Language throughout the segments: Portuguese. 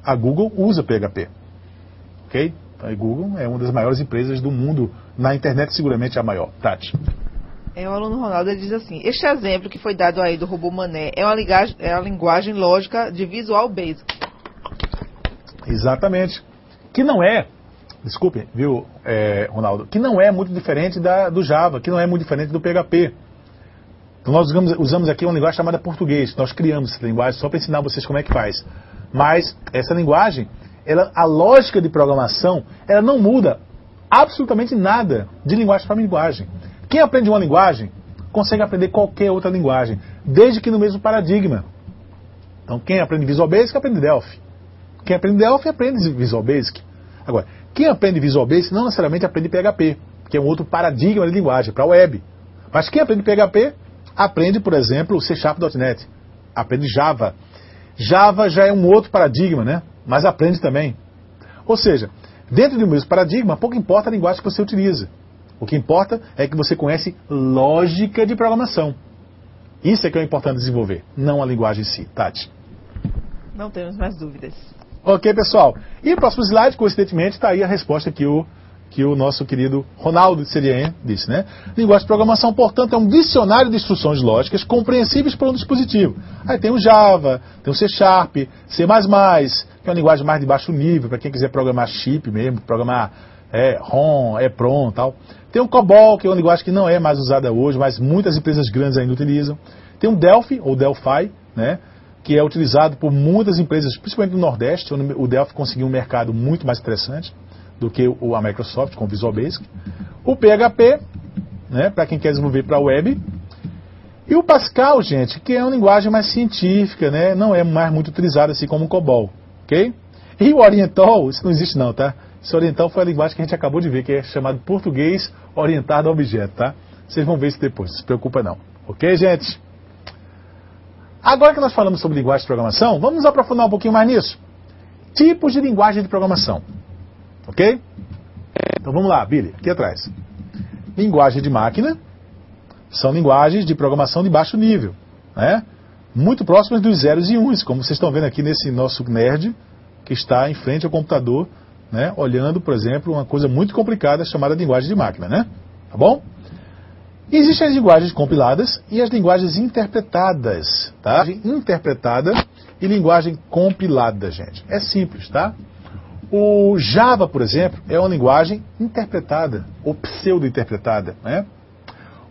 A Google usa PHP. Ok? Então, a Google é uma das maiores empresas do mundo. Na internet, seguramente é a maior. Tati. O aluno Ronaldo ele diz assim: este exemplo que foi dado aí do robô Mané é uma linguagem lógica de Visual Basic. Exatamente. Que não é, desculpe, viu, Ronaldo, que não é muito diferente do Java, que não é muito diferente do PHP. Então nós usamos aqui uma linguagem chamada português. Nós criamos essa linguagem só para ensinar vocês como é que faz. Mas essa linguagem, a lógica de programação, ela não muda absolutamente nada de linguagem para linguagem. Quem aprende uma linguagem consegue aprender qualquer outra linguagem, desde que no mesmo paradigma. Então quem aprende Visual Basic aprende Delphi. Quem aprende Delphi aprende Visual Basic. Agora, quem aprende Visual Basic não necessariamente aprende PHP, que é um outro paradigma de linguagem para a web. Mas quem aprende PHP aprende, por exemplo, C#.NET, aprende Java. Java já é um outro paradigma, né? Mas aprende também. Ou seja, dentro do mesmo paradigma, pouco importa a linguagem que você utiliza. O que importa é que você conhece lógica de programação. Isso é que é importante desenvolver, não a linguagem em si. Tati. Não temos mais dúvidas. Ok, pessoal. E o próximo slide, coincidentemente, está aí a resposta que o nosso querido Ronaldo de Serien disse, né? Linguagem de programação, portanto, é um dicionário de instruções lógicas compreensíveis por um dispositivo. Aí tem o Java, tem o C#, C++, que é uma linguagem mais de baixo nível, para quem quiser programar chip mesmo, programar ROM, EPROM e tal. Tem o COBOL, que é uma linguagem que não é mais usada hoje, mas muitas empresas grandes ainda utilizam. Tem o Delphi, ou Delphi, né? Que é utilizado por muitas empresas, principalmente no Nordeste, onde o Delphi conseguiu um mercado muito mais interessante do que a Microsoft com o Visual Basic. O PHP, né, para quem quer desenvolver para a web. E o Pascal, gente, que é uma linguagem mais científica, né, não é mais muito utilizada assim como o COBOL. Ok? E o Oriental, isso não existe não, tá? Esse Oriental foi a linguagem que a gente acabou de ver, que é chamado português orientado a objeto, tá? Vocês vão ver isso depois, não se preocupa não. Ok, gente? Agora que nós falamos sobre linguagem de programação, vamos nos aprofundar um pouquinho mais nisso. Tipos de linguagem de programação. Ok? Então vamos lá, Billy, aqui atrás. Linguagem de máquina são linguagens de programação de baixo nível, né? Muito próximas dos zeros e uns, como vocês estão vendo aqui nesse nosso nerd, que está em frente ao computador, né? Olhando, por exemplo, uma coisa muito complicada chamada linguagem de máquina, né? Tá bom? Existem as linguagens compiladas e as linguagens interpretadas, tá? Interpretada e linguagem compilada, gente. É simples, tá? O Java, por exemplo, é uma linguagem interpretada, ou pseudo-interpretada, né?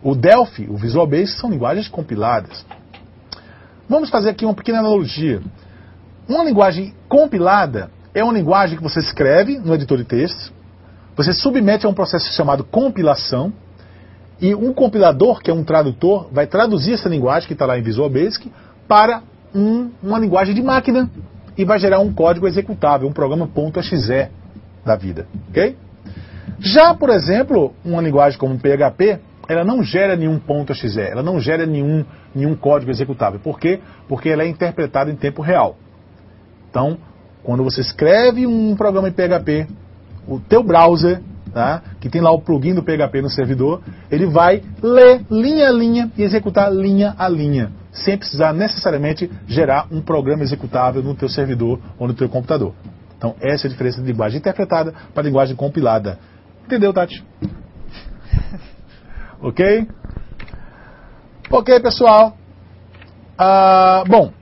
O Delphi, o Visual Basic, são linguagens compiladas. Vamos fazer aqui uma pequena analogia. Uma linguagem compilada é uma linguagem que você escreve no editor de textos, você submete a um processo chamado compilação, e um compilador, que é um tradutor, vai traduzir essa linguagem que está lá em Visual Basic para uma linguagem de máquina e vai gerar um código executável, um programa .exe da vida. Ok? Já, por exemplo, uma linguagem como PHP, ela não gera nenhum .exe, ela não gera nenhum código executável. Por quê? Porque ela é interpretada em tempo real. Então, quando você escreve um programa em PHP, o teu browser, tá, que tem lá o plugin do PHP no servidor, ele vai ler linha a linha e executar linha a linha, sem precisar necessariamente gerar um programa executável no teu servidor ou no teu computador. Então essa é a diferença de linguagem interpretada para linguagem compilada. Entendeu, Tati? Ok? Ok, pessoal. Bom,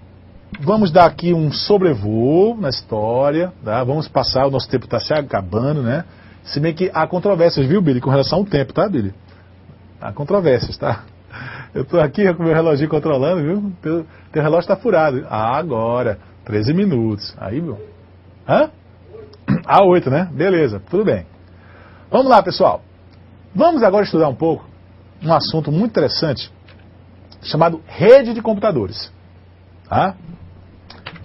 vamos dar aqui um sobrevoo na história, tá? Vamos passar, o nosso tempo está se acabando, né? Se bem que há controvérsias, viu, Billy, com relação ao tempo, tá, Billy? Há controvérsias, tá? Eu tô aqui com o meu reloginho controlando, viu? Teu relógio tá furado. Agora, 13 minutos. Aí, viu? Hã? 8, né? Beleza, tudo bem. Vamos lá, pessoal. Vamos agora estudar um pouco um assunto muito interessante chamado rede de computadores. Tá?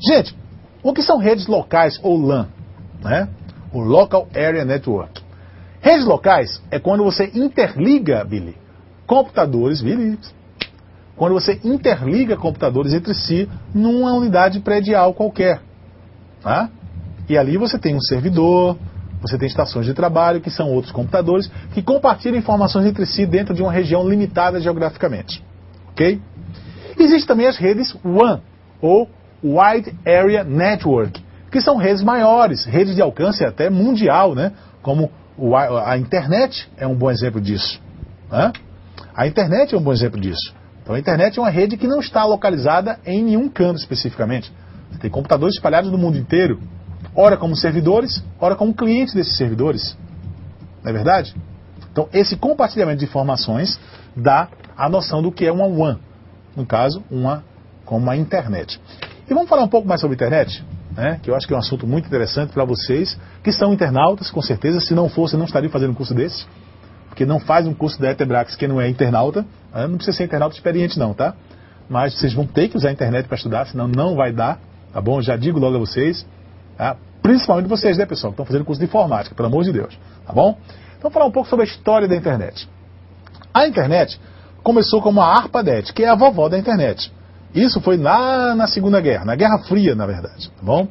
Gente, o que são redes locais ou LAN? Né? O Local Area Network. Redes locais é quando você interliga, Billy, computadores, Billy, quando você interliga computadores entre si numa unidade predial qualquer. Tá? E ali você tem um servidor, você tem estações de trabalho, que são outros computadores, que compartilham informações entre si dentro de uma região limitada geograficamente. Ok? Existem também as redes WAN, ou Wide Area Network, que são redes maiores, redes de alcance até mundial, né? Como a internet é um bom exemplo disso. Né? A internet é um bom exemplo disso. Então a internet é uma rede que não está localizada em nenhum canto especificamente. Você tem computadores espalhados no mundo inteiro, ora como servidores, ora como clientes desses servidores. Não é verdade? Então esse compartilhamento de informações dá a noção do que é uma WAN. No caso, como uma internet. E vamos falar um pouco mais sobre internet, né? Que eu acho que é um assunto muito interessante para vocês, que são internautas, com certeza. Se não fosse, não estaria fazendo um curso desse. Porque não faz um curso da Etebrax que não é internauta. Né? Não precisa ser internauta experiente não, tá? Mas vocês vão ter que usar a internet para estudar, senão não vai dar, tá bom? Já digo logo a vocês, tá? Principalmente vocês, né, pessoal, que estão fazendo curso de informática, pelo amor de Deus, tá bom? Então, vamos falar um pouco sobre a história da internet. A internet começou como a ARPANET, que é a vovó da internet. Isso foi lá na Segunda Guerra, na Guerra Fria, na verdade, tá bom?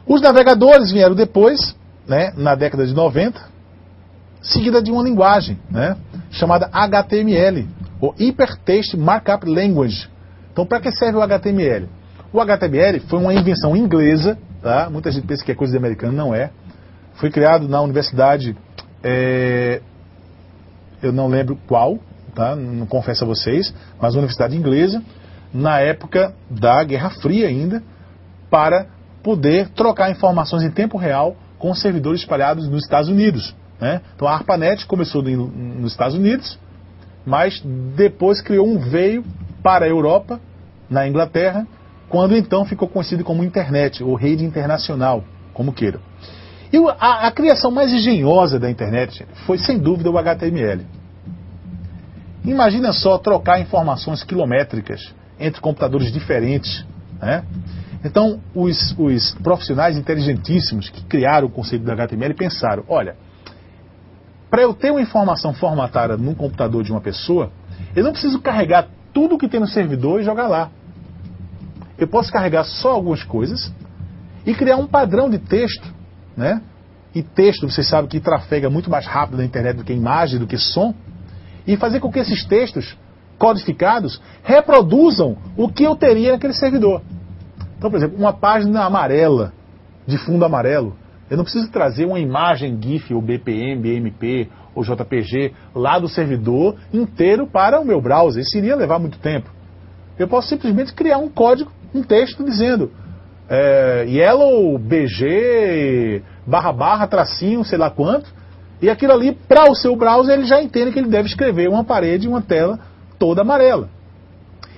Os navegadores vieram depois, né, na década de 90, seguida de uma linguagem, né, chamada HTML, ou Hypertext Markup Language. Então, para que serve o HTML? O HTML foi uma invenção inglesa, tá? Muita gente pensa que é coisa de americano, não é. Foi criado na universidade, eu não lembro qual, tá? Não confesso a vocês, mas uma universidade inglesa, na época da Guerra Fria ainda, para poder trocar informações em tempo real com servidores espalhados nos Estados Unidos. Né? Então a ARPANET começou nos Estados Unidos, mas depois veio para a Europa, na Inglaterra, quando então ficou conhecido como internet, ou rede internacional, como queira. E a criação mais engenhosa da internet foi, sem dúvida, o HTML. Imagina só trocar informações quilométricas entre computadores diferentes. Né? Então, os profissionais inteligentíssimos que criaram o conceito do HTML pensaram, olha, para eu ter uma informação formatada num computador de uma pessoa, eu não preciso carregar tudo que tem no servidor e jogar lá. Eu posso carregar só algumas coisas e criar um padrão de texto, né? E texto, vocês sabem que trafega muito mais rápido na internet do que imagem, do que som, e fazer com que esses textos codificados reproduzam o que eu teria naquele servidor. Então, por exemplo, uma página amarela, de fundo amarelo, eu não preciso trazer uma imagem GIF, ou BPM, BMP, ou JPG, lá do servidor inteiro para o meu browser. Isso iria levar muito tempo. Eu posso simplesmente criar um código, um texto dizendo yellow bg // tracinho, sei lá quanto, e aquilo ali, para o seu browser, ele já entende que ele deve escrever uma parede, uma tela toda amarela.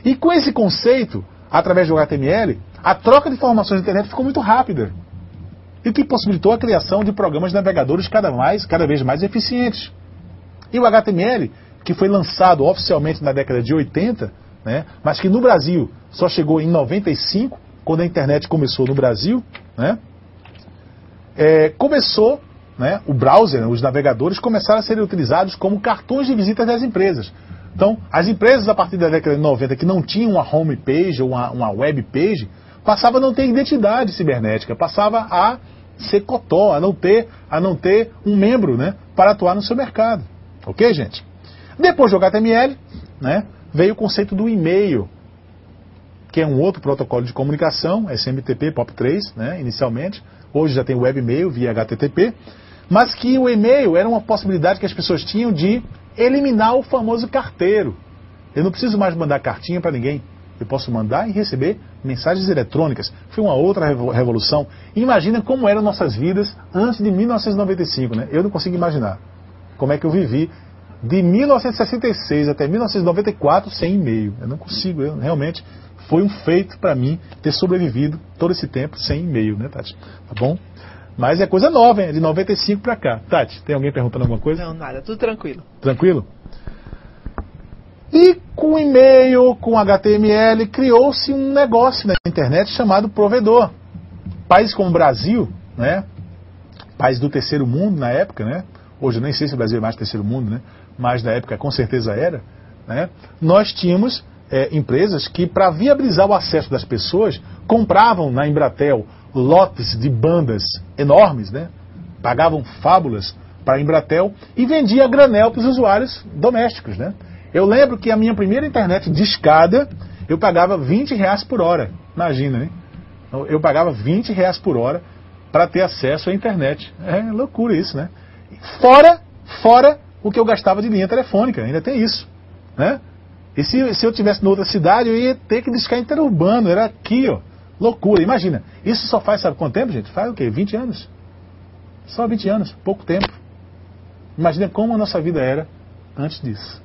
E com esse conceito, através do HTML, a troca de informações na internet ficou muito rápida. E o que possibilitou a criação de programas de navegadores cada vez mais eficientes. E o HTML, que foi lançado oficialmente na década de 80, né, mas que no Brasil só chegou em 95, quando a internet começou no Brasil, né, o browser, os navegadores começaram a ser utilizados como cartões de visita das empresas. Então, as empresas a partir da década de 90 que não tinham uma home page ou uma web page, passava a não ter identidade cibernética, passava a ser cotó, a não ter um membro, né, para atuar no seu mercado. Ok, gente? Depois do HTML, né, veio o conceito do e-mail, que é um outro protocolo de comunicação, SMTP, POP3, né, inicialmente. Hoje já tem webmail via HTTP, mas que o e-mail era uma possibilidade que as pessoas tinham de eliminar o famoso carteiro. Eu não preciso mais mandar cartinha para ninguém. Eu posso mandar e receber mensagens eletrônicas. Foi uma outra revolução. Imagina como eram nossas vidas antes de 1995, né? Eu não consigo imaginar como é que eu vivi de 1966 até 1994 sem e-mail. Eu não consigo, realmente foi um feito para mim ter sobrevivido todo esse tempo sem e-mail, né, Tati? Tá bom? Mas é coisa nova, hein? De 95 para cá. Tati, tem alguém perguntando alguma coisa? Não, nada, tudo tranquilo. Tranquilo? E com e-mail, com HTML, criou-se um negócio na internet chamado provedor. Países como o Brasil, né? País do terceiro mundo na época, né? Hoje eu nem sei se o Brasil é mais terceiro mundo, né? Mas na época com certeza era, né? Nós tínhamos empresas que, para viabilizar o acesso das pessoas, compravam na Embratel lotes de bandas enormes, né? Pagavam fábulas para a Embratel e vendia a granel para os usuários domésticos, né? Eu lembro que a minha primeira internet de escada, eu pagava R$20 por hora. Imagina, né? Eu pagava R$ 20 por hora para ter acesso à internet. É loucura isso, né? Fora o que eu gastava de linha telefônica, ainda tem isso, né? E se eu tivesse em outra cidade, eu ia ter que discar interurbano, era aqui, ó. Loucura, imagina. Isso só faz, sabe quanto tempo, gente? Faz o quê? 20 anos. Só 20 anos, pouco tempo. Imagina como a nossa vida era antes disso.